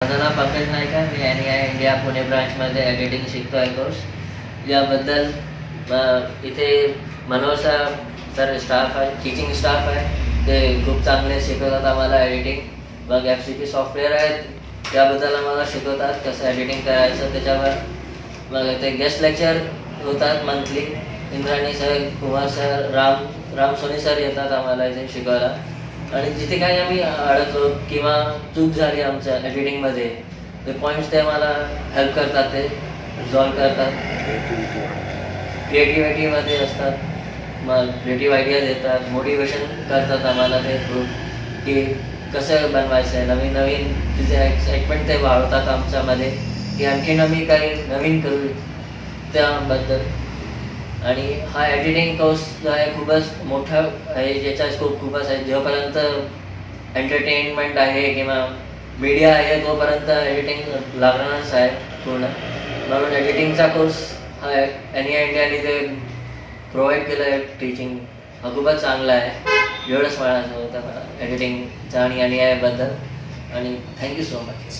माझं नाव पंकज नाईक आहे. मी NEI India Pune ब्रांचमध्ये editing शिकतो आहे कोर्स. याबद्दल इथे मनोहर सर स्टाफ आहे, टीचिंग स्टाफ आहे, ते खूप चांगले शिकवतात आम्हाला एडिटिंग. मग FCP सॉफ्टवेअर आहेत, त्याबद्दल आम्हाला शिकवतात कसं एडिटिंग करायचं त्याच्यावर. मग ते गेस्ट लेक्चर होतात monthly. Indrani sir, Kumar sir, Ram Soni sir येतात आम्हाला इथे शिकवायला. आणि जिथे काही आम्ही अडकलो किंवा चूक झाली आमच्या एडिटिंगमध्ये, ते पॉईंट्स ते मला हेल्प करतात, ते रिझॉल्व करतात. क्रिएटिव्हिटीमध्ये असतात, मग क्रिएटिव्ह आयडिया देतात, मोटिवेशन करतात आम्हाला ते खूप की कसं बनवायचं आहे. नवीन नवीन तिथे एक्साइटमेंट ते वाढवतात आमच्यामध्ये की आणखीन आम्ही काही नवीन करू त्याबद्दल. आणि हा एडिटिंग कोर्स जो आहे खूपच मोठा आहे, ज्याचा स्कोप खूपच आहे. जोपर्यंत एंटरटेनमेंट आहे किंवा मीडिया आहे तोपर्यंत एडिटिंग लागणारच आहे पूर्ण. म्हणून एडिटिंगचा कोर्स हा NEI इंडियाने ते प्रोव्हाइड केलं आहे. टीचिंग हा खूपच चांगला आहे. एवढंच म्हणायचं होतं मला एडिटिंगचा आणि NEI बद्दल. आणि थँक्यू सो मच.